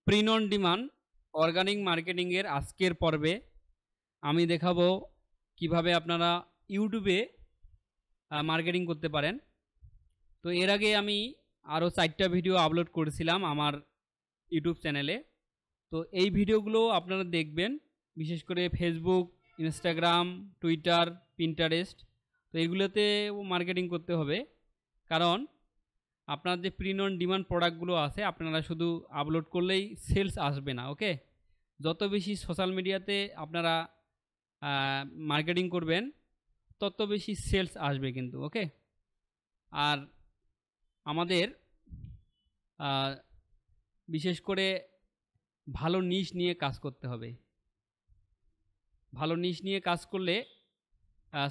Print on demand organic marketing এর আজকের পর্বে আমি দেখাবো কিভাবে আপনারা ইউটিউবে মার্কেটিং করতে পারেন। তো এর আগে আমি আরও 4টা ভিডিও আপলোড করেছিলাম আমার ইউটিউব চ্যানেলে। তো এই ভিডিওগুলো আপনারা দেখবেন, বিশেষ করে ফেসবুক, ইনস্টাগ্রাম, টুইটার, পিন্টারেস্ট। তো এগুলোতেও মার্কেটিং করতে হবে, কারণ আপনার যে প্রিন্ট অন ডিমান্ড প্রোডাক্টগুলো আছে আপনারা শুধু আপলোড করলেই সেলস আসবে না। ওকে, যত বেশি সোশ্যাল মিডিয়াতে আপনারা মার্কেটিং করবেন তত বেশি সেলস আসবে কিন্তু। ওকে, আর আমাদের বিশেষ করে ভালো নিশ নিয়ে কাজ করতে হবে। ভালো নিশ নিয়ে কাজ করলে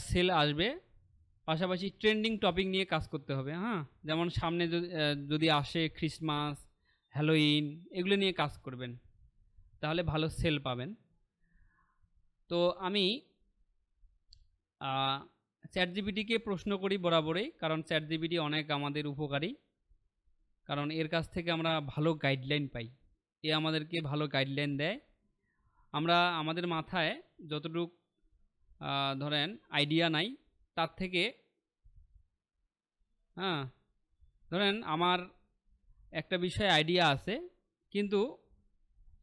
সেল আসবে। পাশাপাশি ট্রেন্ডিং টপিক নিয়ে কাজ করতে হবে। হ্যাঁ, যেমন সামনে যদি আসে ক্রিসমাস, হ্যালোইন, এগুলো নিয়ে কাজ করবেন, তাহলে ভালো সেল পাবেন। তো আমি চ্যাটজিপিটিকে প্রশ্ন করি বরাবরই, কারণ চ্যাটজিপিটি অনেক আমাদের উপকারী, কারণ এর কাছ থেকে আমরা ভালো গাইডলাইন পাই। এ আমাদেরকে ভালো গাইডলাইন দেয়। আমরা আমাদের মাথায় যতটুকু ধরেন আইডিয়া নাই, তার থেকে ধরেন আমার একটা বিষয়ে আইডিয়া আছে, কিন্তু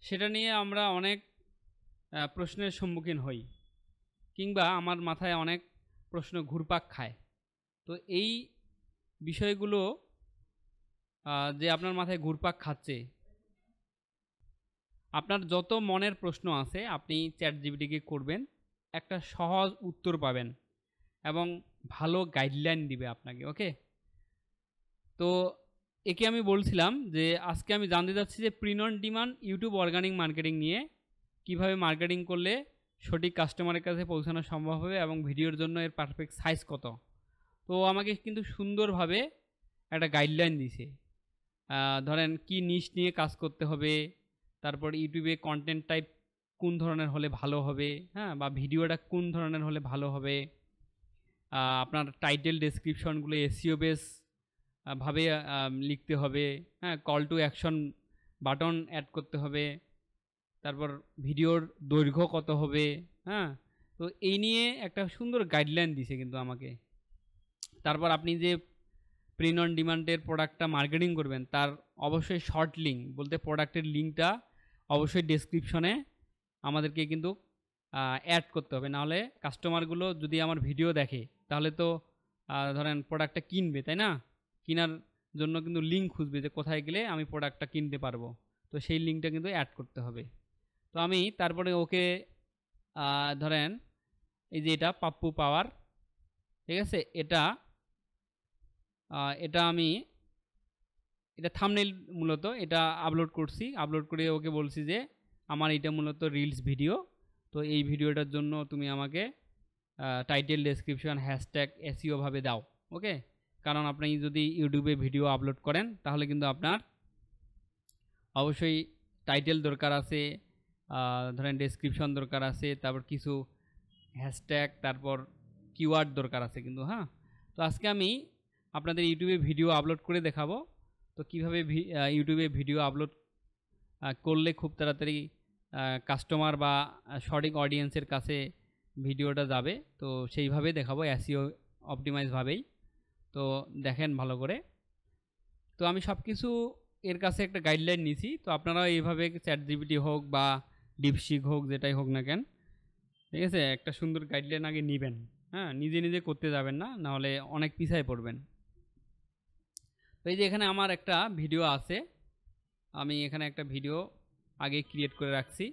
সেটা নিয়ে আমরা অনেক প্রশ্নের সম্মুখীন হই, কিংবা আমার মাথায় অনেক প্রশ্ন ঘুরপাক খায়। তো এই বিষয়গুলো যে আপনার মাথায় ঘুরপাক খাচ্ছে, আপনার যত মনের প্রশ্ন আছে আপনি চ্যাটজিপিটিকে করবেন, একটা সহজ উত্তর পাবেন এবং ভালো গাইডলাইন দিবে আপনাকে। ওকে, তো একে আমি বলছিলাম যে আজকে আমি জানতে চাচ্ছি যে print on demand YouTube organic marketing নিয়ে কিভাবে মার্কেটিং করলে সঠিক কাস্টমারের কাছে পৌঁছানো সম্ভব হবে এবং ভিডিওর জন্য এর পারফেক্ট সাইজ কত। তো আমাকে কিন্তু সুন্দরভাবে একটা গাইডলাইন দিছে। ধরেন কি নিশ নিয়ে কাজ করতে হবে, তারপর ইউটিউবে কন্টেন্ট টাইপ কোন ধরনের হলে ভালো হবে, হ্যাঁ, বা ভিডিওটা কোন ধরনের হলে ভালো হবে, আপনার টাইটেল ডেসক্রিপশনগুলো এসইও বেস ভাবে লিখতে হবে, হ্যাঁ, call to action button add করতে হবে, তারপর ভিডিওর দৈর্ঘ্য কত হবে, হ্যাঁ। তো এই নিয়ে একটা সুন্দর গাইডলাইন দিছে কিন্তু আমাকে। তারপর আপনি যে প্রিন্ট অন ডিমান্ডের প্রোডাক্টটা মার্কেটিং করবেন তার অবশ্যই শর্ট লিঙ্ক বলতে প্রোডাক্টের লিঙ্কটা অবশ্যই ডেসক্রিপশনে আমাদেরকে কিন্তু অ্যাড করতে হবে, নাহলে কাস্টমারগুলো যদি আমার ভিডিও দেখে তাহলে তো ধরেন প্রোডাক্টটা কিনবে, তাই না? কেনার জন্য কিন্তু লিঙ্ক খুঁজবে যে কোথায় গেলে আমি প্রোডাক্টটা কিনতে পারবো। তো সেই লিঙ্কটা কিন্তু অ্যাড করতে হবে। তো আমি তারপরে ওকে ধরেন এই যে এটা পাপ্পু পাওয়ার, ঠিক আছে, এটা আমি এটা থাম্বনেইল মূলত এটা আপলোড করছি। আপলোড করে ওকে বলছি যে আমার এটা মূলত রিলস ভিডিও, তো এই ভিডিওটার জন্য তুমি আমাকে টাইটেল ডেসক্রিপশন হ্যাশট্যাগ এসইও ভাবে দাও। ওকে, কারণ আপনি যদি ইউটিউবে ভিডিও আপলোড করেন তাহলে কিন্তু আপনার অবশ্যই টাইটেল দরকার আছে, ধরেন ডেসক্রিপশন দরকার আছে, তারপর কিছু হ্যাশট্যাগ, তারপর কিওয়ার্ড দরকার আছে কিন্তু। হ্যাঁ, তো আজকে আমি আপনাদের ইউটিউবে ভিডিও আপলোড করে দেখাবো তো কীভাবে ইউটিউবে ভিডিও আপলোড করলে খুব তাড়াতাড়ি কাস্টমার বা সঠিক অডিয়েন্সের কাছে ভিডিওটা যাবে। তো সেইভাবে দেখাবো এসইও অপটিমাইজভাবেই। তো দেখেন ভালো করে। তো আমি সব কিছু এর কাছে একটা গাইডলাইন নিছি। তো আপনারা এইভাবে চ্যাটজিপিটি হোক বা ডিপসিক হোক, যেটাই হোক না কেন, ঠিক আছে, একটা সুন্দর গাইডলাইন আগে নেবেন। হ্যাঁ, নিজে নিজে করতে যাবেন না, নাহলে অনেক পিছায় পড়বেন। তো এই যে এখানে আমার একটা ভিডিও আছে, আমি এখানে একটা ভিডিও আগে ক্রিয়েট করে রাখছি।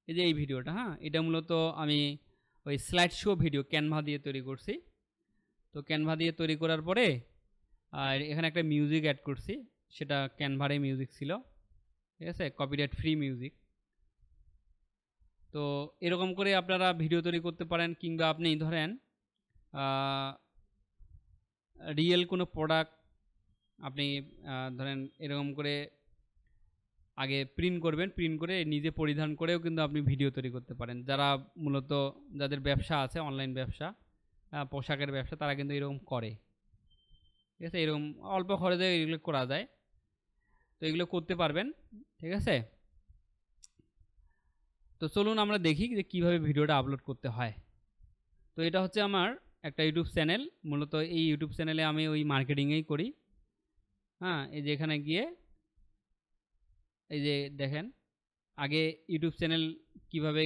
এই যে এই ভিডিওটা, হ্যাঁ, এটা মূলত আমি ওই স্লাইড শো ভিডিও ক্যানভা দিয়ে তৈরি করছি। তো ক্যানভা দিয়ে তৈরি করার পরে আর এখানে একটা মিউজিক অ্যাড করছি, সেটা ক্যানভারে মিউজিক ছিল, ঠিক আছে, কপিরাইট ফ্রি মিউজিক। তো এরকম করে আপনারা ভিডিও তৈরি করতে পারেন, কিংবা আপনি ধরেন রিয়েল কোনো প্রোডাক্ট আপনি ধরেন এরকম করে আগে প্রিন্ট করবেন, প্রিন্ট করে নিজে পরিধান করেও কিন্তু আপনি ভিডিও তৈরি করতে পারেন। যারা মূলত যাদের ব্যবসা আছে, অনলাইন ব্যবসা, পোশাকের ব্যবসা, তারা কিন্তু এরকম করে, ঠিক আছে, এরকম অল্প খরচে এগুলো করা যায়। তো এগুলো করতে পারবেন, ঠিক আছে। তো চলুন আমরা দেখি যে কীভাবে ভিডিওটা আপলোড করতে হয়। তো এটা হচ্ছে আমার একটা ইউটিউব চ্যানেল। মূলত এই ইউটিউব চ্যানেলে আমি ওই মার্কেটিংয়েই করি। হ্যাঁ, এই যে এখানে গিয়ে এই যে দেখেন আগে ইউটিউব চ্যানেল কিভাবে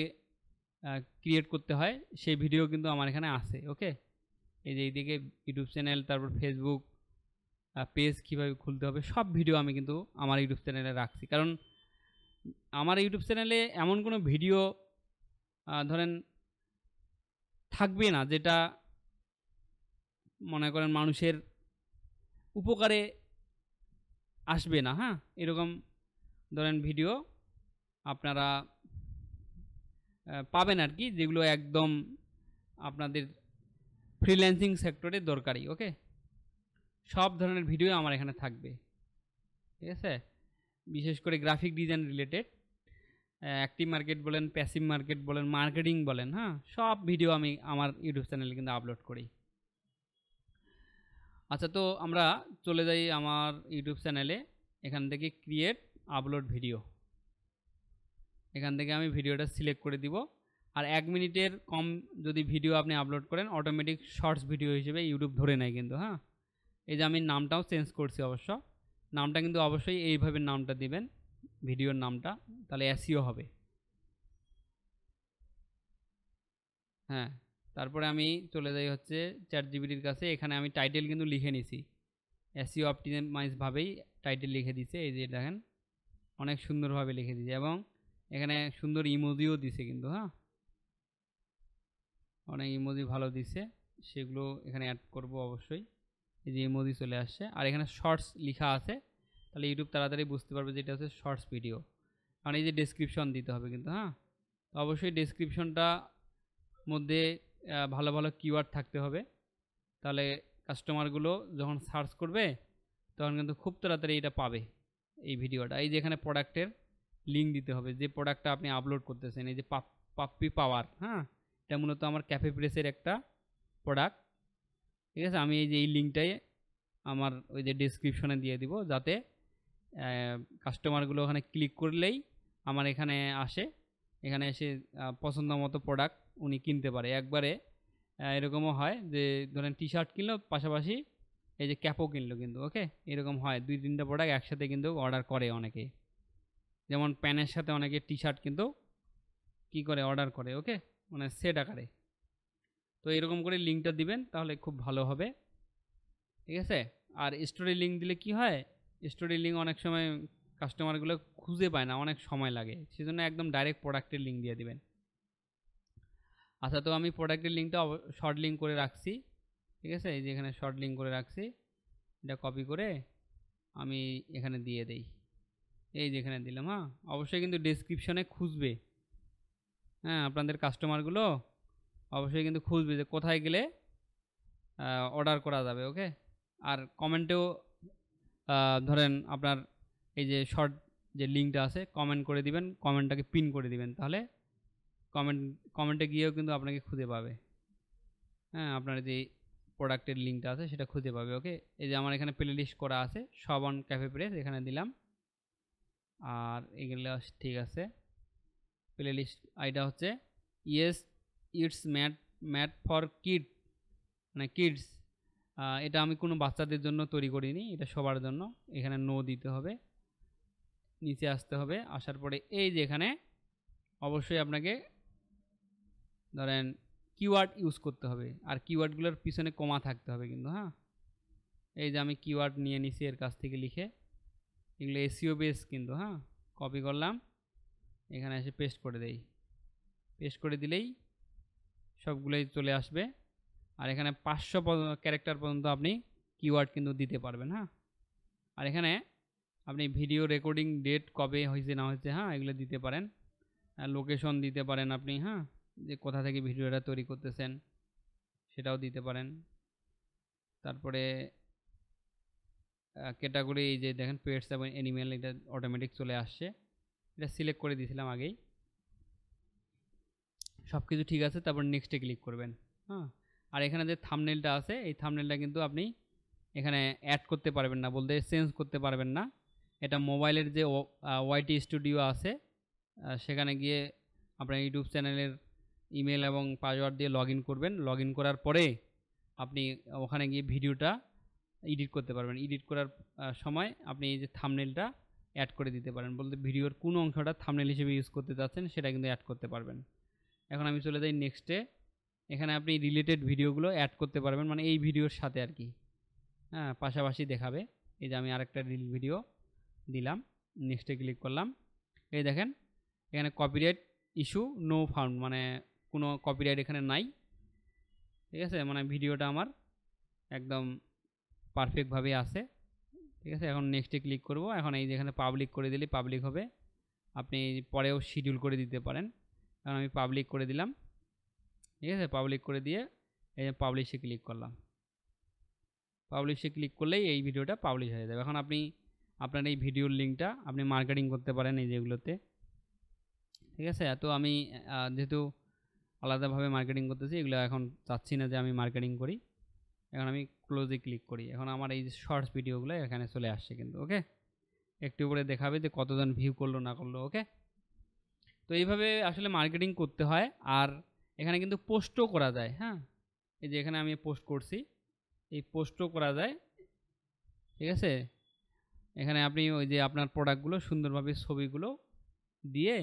ক্রিয়েট করতে হয় সেই ভিডিও কিন্তু আমার এখানে আছে। ওকে, এই যে এইদিকে ইউটিউব চ্যানেল, তারপর ফেসবুক পেজ কীভাবে খুলতে হবে সব ভিডিও আমি কিন্তু আমার ইউটিউব চ্যানেলে রাখছি। কারণ আমার ইউটিউব চ্যানেলে এমন কোনো ভিডিও ধরেন থাকবে না যেটা মনে করেন মানুষের উপকারে আসবে না। হ্যাঁ, এরকম ধরেন ভিডিও আপনারা পাবেন আর কি, যেগুলো একদম আপনাদের ফ্রিল্যান্সিং সেক্টরে দরকারি। ওকে, সব ধরনের ভিডিও আমার এখানে থাকবে, ঠিক আছে। বিশেষ করে graphic design related, active market বলেন, প্যাসিভ মার্কেট বলেন, মার্কেটিং বলেন, হ্যাঁ, সব ভিডিও আমি আমার ইউটিউব চ্যানেলে কিন্তু আপলোড করি। আচ্ছা, তো আমরা চলে যাই আমার ইউটিউব চ্যানেলে। এখান থেকে ক্রিয়েট আপলোড ভিডিও, এখান থেকে আমি ভিডিওটা সিলেক্ট করে দিব। আর 1 মিনিটের কম যদি ভিডিও আপনি আপলোড করেন অটোমেটিক শর্টস ভিডিও হিসেবে ইউটিউব ধরে নেয় কিন্তু। হ্যাঁ, এই যে আমি নামটাও চেঞ্জ করছি অবশ্য, নামটা কিন্তু অবশ্যই এইভাবে নামটা দিবেন ভিডিওর নামটা, তাহলে এসইও হবে। হ্যাঁ, তারপরে আমি চলে যাই হচ্ছে চ্যাটজিপিটির কাছে। এখানে আমি টাইটেল কিন্তু লিখে নিছি, এসইও অপটিমাইজ ভাবেই টাইটেল লিখে দিছে। এই যে দেখেন অনেক সুন্দরভাবে লিখে দিয়েছে এবং এখানে সুন্দর ইমোজিও দিছে কিন্তু। হ্যাঁ, অনেক ইমোজি ভালো দিছে, সেগুলো এখানে অ্যাড করব অবশ্যই। এই যে ইমোজি চলে আসছে, আর এখানে শর্টস লেখা আছে, তাহলে ইউটিউব তাড়াতাড়ি বুঝতে পারবে যে এটা হচ্ছে শর্টস ভিডিও। কারণ এই যে ডেসক্রিপশন দিতে হবে কিন্তু। হ্যাঁ, তো অবশ্যই ডেসক্রিপশনটা মধ্যে ভালো ভালো কিওয়ার্ড থাকতে হবে, তাহলে কাস্টমারগুলো যখন সার্চ করবে তখন কিন্তু খুব তাড়াতাড়ি এটা পাবে এই ভিডিওটা। এই যে এখানে প্রোডাক্টের লিঙ্ক দিতে হবে, যে প্রোডাক্টটা আপনি আপলোড করতেছেন। এই যে পাপ্পি পাওয়ার, হ্যাঁ, এটা মূলত আমার ক্যাফে প্রেসের একটা প্রোডাক্ট, ঠিক আছে। আমি এই যে এই লিঙ্কটাই আমার ওই যে ডেসক্রিপশনে দিয়ে দিব, যাতে কাস্টমারগুলো ওখানে ক্লিক করলেই আমার এখানে আসে, এখানে এসে পছন্দ মতো প্রোডাক্ট উনি কিনতে পারে একবারে। এরকমও হয় যে ধরেন টি শার্ট কিনলো, পাশাপাশি এই যে ক্যাপও কিনলো কিন্তু। ওকে, এরকম হয় 2-3টা প্রোডাক্ট একসাথে কিন্তু অর্ডার করে অনেকে, যেমন প্যানের সাথে অনেকে টি শার্ট কিন্তু কী করে অর্ডার করে। ওকে, মানে সেট আকারে। তো এরকম করে লিঙ্কটা দিবেন, তাহলে খুব ভালো হবে, ঠিক আছে। আর স্টোরি লিঙ্ক দিলে কি হয়, স্টোরি লিঙ্ক অনেক সময় কাস্টমারগুলো খুঁজে পায় না, অনেক সময় লাগে, সেজন্য একদম ডাইরেক্ট প্রোডাক্টের লিঙ্ক দিয়ে দিবেন। আচ্ছা, তো আমি প্রোডাক্টের লিঙ্কটা শর্ট লিঙ্ক করে রাখছি, ঠিক আছে। এই যে এখানে শর্ট লিঙ্ক করে রাখছি, এটা কপি করে আমি এখানে দিয়ে দেই, এই যে এখানে দিলাম। হ্যাঁ, অবশ্যই কিন্তু ডেসক্রিপশনে খুঁজবে, হ্যাঁ, আপনাদের কাস্টমারগুলো অবশ্যই কিন্তু খুঁজবে যে কোথায় গেলে অর্ডার করা যাবে। ওকে, আর কমেন্টেও ধরেন আপনার এই যে শর্ট যে লিঙ্কটা আছে কমেন্ট করে দিবেন, কমেন্টটাকে পিন করে দিবেন, তাহলে কমেন্টে গিয়েও কিন্তু আপনাকে খুঁজে পাবে। হ্যাঁ, আপনার যে প্রোডাক্টের লিঙ্কটা আছে সেটা খুঁজে পাবে। ওকে, এই যে আমার এখানে প্লে লিস্ট করা আছে সব অন ক্যাফে প্রেস, এখানে দিলাম। আর এগুলো ঠিক আছে, প্লে লিস্ট আইটা হচ্ছে yes it's made for kid, মানে কিডস। এটা আমি কোনো বাচ্চাদের জন্য তৈরি করিনি, এটা সবার জন্য। এখানে নো দিতে হবে, নিচে আসতে হবে, আসার পরে এই যে এখানে অবশ্যই আপনাকে ধরেন কিওয়ার্ড ইউজ করতে হবে, আর কিওয়ার্ডগুলোর পিছনে কমা থাকতে হবে কিন্তু। হ্যাঁ, এই যে আমি কিওয়ার্ড নিয়ে নিছি এর কাছ থেকে লিখে, এগুলো এসইও বেস কিন্তু। হ্যাঁ, কপি করলাম, এখানে এসে পেস্ট করে দেই, পেস্ট করে দিলেই সবগুলোই চলে আসবে। আর এখানে 500 ক্যারেক্টার পর্যন্ত আপনি কিওয়ার্ড কিন্তু দিতে পারবেন। হ্যাঁ, আর এখানে আপনি ভিডিও রেকর্ডিং ডেট কবে হয়েছে না হয়েছে, হ্যাঁ, এগুলো দিতে পারেন। লোকেশন দিতে পারেন আপনি, হ্যাঁ, যে কোথা থেকে ভিডিওটা তৈরি করতেছেন সেটাও দিতে পারেন। তারপরে ক্যাটাগরি, এই যে দেখেন পেটস এবং অ্যানিমেল, এটা অটোমেটিক চলে আসছে, এটা সিলেক্ট করে দিয়েছিলাম আগেই। সব কিছু ঠিক আছে, তারপর নেক্সটে ক্লিক করবেন। হ্যাঁ, আর এখানে যে থাম্বনেলটা আছে এই থাম্বনেলটা কিন্তু আপনি এখানে অ্যাড করতে পারবেন না, বলতে চেঞ্জ করতে পারবেন না, এটা মোবাইলের যে ওয়াইটি স্টুডিও আছে সেখানে গিয়ে আপনার ইউটিউব চ্যানেলের ইমেল এবং পাসওয়ার্ড দিয়ে লগ ইন করবেন। লগ ইন করার পরে আপনি ওখানে গিয়ে ভিডিওটা এডিট করতে পারবেন। এডিট করার সময় আপনি এই যে থাম্বনেলটা অ্যাড করে দিতে পারেন, বলতে ভিডিওর কোন অংশটা থাম্বনেল হিসেবে ইউজ করতে চাচ্ছেন সেটা কিন্তু অ্যাড করতে পারবেন। এখন আমি চলে যাই নেক্সটে। এখানে আপনি রিলেটেড ভিডিওগুলো অ্যাড করতে পারবেন, মানে এই ভিডিওর সাথে আর কি, হ্যাঁ, পাশাপাশি দেখাবে। এই যে আমি আরেকটা রিল ভিডিও দিলাম, নেক্সটে ক্লিক করলাম। এই দেখেন এখানে কপিরাইট ইস্যু নো ফাউন্ড, মানে কোনো কপিরাইট এখানে নাই, ঠিক আছে, মানে ভিডিওটা আমার একদম পারফেক্টভাবে আছে, ঠিক আছে। এখন নেক্সটে ক্লিক করব। এখন এই যেখানে পাবলিক করে দিলে পাবলিক হবে, আপনি পরেও শিডিউল করে দিতে পারেন। এখন আমি পাবলিক করে দিলাম, ঠিক আছে। পাবলিক করে দিয়ে এই যে পাবলিশে ক্লিক করলাম। পাবলিশে ক্লিক করলেই এই ভিডিওটা পাবলিশ হয়ে যাবে। এখন আপনি আপনার এই ভিডিওর লিঙ্কটা আপনি মার্কেটিং করতে পারেন এই যেগুলোতে, ঠিক আছে। তো আমি যেহেতু আলাদাভাবে মার্কেটিং করতেছি, এগুলো এখন চাচ্ছি না যে আমি মার্কেটিং করি। এখন আমি ক্লোজে ক্লিক করি। এখন আমার এই যে শর্টস ভিডিওগুলো এখানে চলে আসছে কিন্তু, ওকে। একটু উপরে দেখাবে যে কতজন ভিউ করলো না করলো, ওকে। তো এইভাবে আসলে মার্কেটিং করতে হয়। আর এখানে কিন্তু পোস্টও করা যায়, হ্যাঁ, এই যে এখানে আমি পোস্ট করছি, এই পোস্টও করা যায়, ঠিক আছে। এখানে আপনি ওই যে আপনার প্রোডাক্টগুলো সুন্দরভাবে ছবিগুলো দিয়ে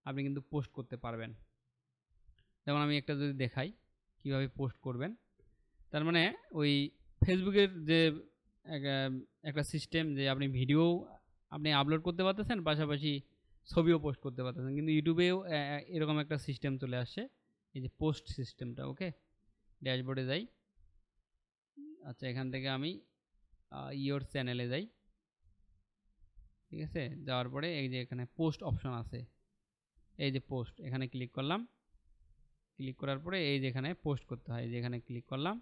আপনি কিন্তু পোস্ট করতে পারবেন। যেমন আমি একটা যদি দেখাই কিভাবে পোস্ট করবেন, তার মানে ওই ফেসবুকের যে একটা সিস্টেম যে আপনি ভিডিও আপনি আপলোড করতে পারতেছেন, পাশাপাশি ছবিও পোস্ট করতে পারতেছেন, কিন্তু ইউটিউবেও এরকম একটা সিস্টেম চলে আসছে, এই যে পোস্ট সিস্টেমটা, ওকে। ড্যাশবোর্ডে যাই। আচ্ছা, এখান থেকে আমি ইয়োর চ্যানেলে যাই, ঠিক আছে। যাওয়ার পরে এই যে এখানে পোস্ট অপশন আছে, এই যে পোস্ট, এখানে ক্লিক করলাম। ক্লিক করার পরে এই যে এখানে পোস্ট করতে হয়, এই যে এখানে ক্লিক করলাম।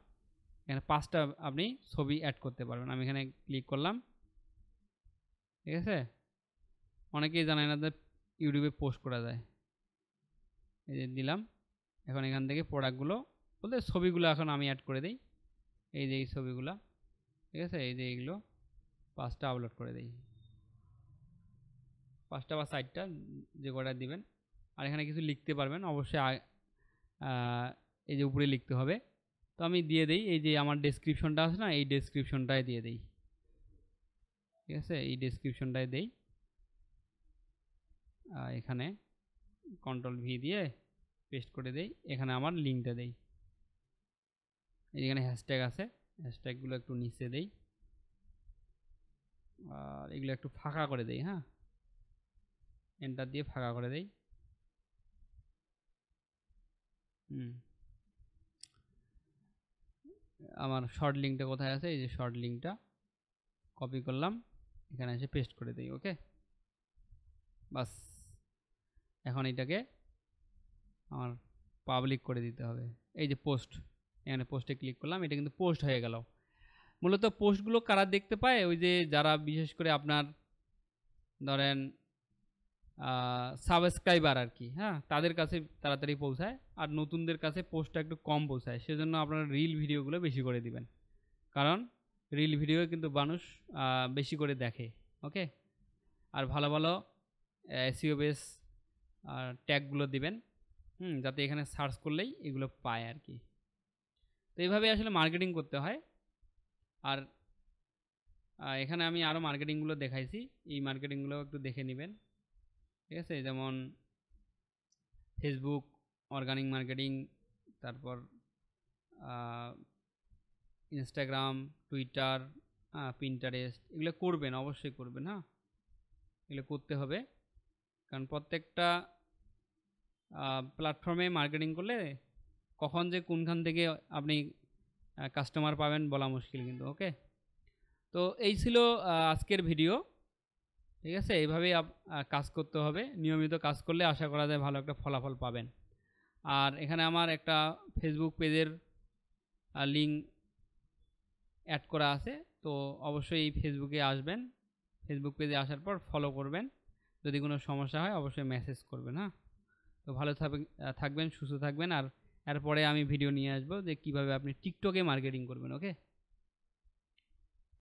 এখানে 5টা আপনি ছবি অ্যাড করতে পারবেন। আমি এখানে ক্লিক করলাম, ঠিক আছে। অনেকেই জানে না যে ইউটিউবে পোস্ট করা যায়, এই যে দিলাম। এখন এখান থেকে প্রোডাক্টগুলো বলতে ছবিগুলো এখন আমি অ্যাড করে দিই, এই যে এই ছবিগুলো, ঠিক আছে। এই যে এইগুলো 5টা আপলোড করে দিই, 5টা বা 4টা যে কটা দিবেন। আর এখানে কিছু লিখতে পারবেন অবশ্যই, এই যে উপরে লিখতে হবে। তো আমি দিয়ে দিই, এই যে আমার ডেসক্রিপশনটা আছে না, এই ডেসক্রিপশনটাই দিয়ে দিই, ঠিক আছে। এই ডেসক্রিপশনটাই দেই, এখানে কন্ট্রোল ভি দিয়ে পেস্ট করে দেই। এখানে আমার লিঙ্কটা দেই, এখানে হ্যাশট্যাগ আছে, হ্যাশট্যাগুলো একটু নিচে দেই, আর এগুলো একটু ফাঁকা করে দেই, হ্যাঁ, এন্টার দিয়ে ফাঁকা করে দেই। আমার শর্ট লিঙ্কটা কোথায় আছে, এই যে শর্ট লিঙ্কটা কপি করলাম, এখানে এসে পেস্ট করে দিই, ওকে। বাস, এখন এটাকে আমার পাবলিক করে দিতে হবে। এই যে পোস্ট, এখানে পোস্টে ক্লিক করলাম, এটা কিন্তু পোস্ট হয়ে গেল। মূলত পোস্টগুলো কারা দেখতে পায়, ওই যে যারা বিশেষ করে আপনার ধরেন সাবস্ক্রাইবার আর কি, হ্যাঁ, তাদের কাছে তাড়াতাড়ি পৌঁছায়। আর নতুনদের কাছে পোস্টটা একটু কম পৌঁছায়, সেজন্য আপনারা রিল ভিডিওগুলো বেশি করে দিবেন, কারণ রিল ভিডিও কিন্তু মানুষ বেশি করে দেখে, ওকে। আর ভালো ভালো এসইও বেস ট্যাগগুলো দিবেন, যাতে এখানে সার্চ করলেই এগুলো পায় আর কি। তো এইভাবে আসলে মার্কেটিং করতে হয়। আর এখানে আমি আরও মার্কেটিংগুলো দেখাইছি, এই মার্কেটিংগুলো একটু দেখে নেবেন, ঠিক আছে। যেমন ফেসবুক অর্গানিক মার্কেটিং, তারপর ইনস্টাগ্রাম, টুইটার, পিন্টারেস্ট, এগুলো করবেন, অবশ্যই করবেন, হ্যাঁ, এগুলো করতে হবে। কারণ প্রত্যেকটা প্ল্যাটফর্মে মার্কেটিং করলে কখন যে কোনখান থেকে আপনি কাস্টমার পাবেন বলা মুশকিল কিন্তু, ওকে। তো এই ছিল আজকের ভিডিও, ঠিক আছে। এইভাবেই কাজ করতে হবে, নিয়মিত কাজ করলে আশা করা যায় ভালো একটা ফলাফল পাবেন। আর এখানে আমার একটা ফেসবুক পেজের লিঙ্ক অ্যাড করা আছে, তো অবশ্যই এই ফেসবুকে আসবেন, ফেসবুক পেজে আসার পর ফলো করবেন। যদি কোনো সমস্যা হয় অবশ্যই মেসেজ করবেন, হ্যাঁ। তো ভালো থাকবেন, সুস্থ থাকবেন। আর এরপরে আমি ভিডিও নিয়ে আসবো যে কীভাবে আপনি টিকটকে মার্কেটিং করবেন, ওকে।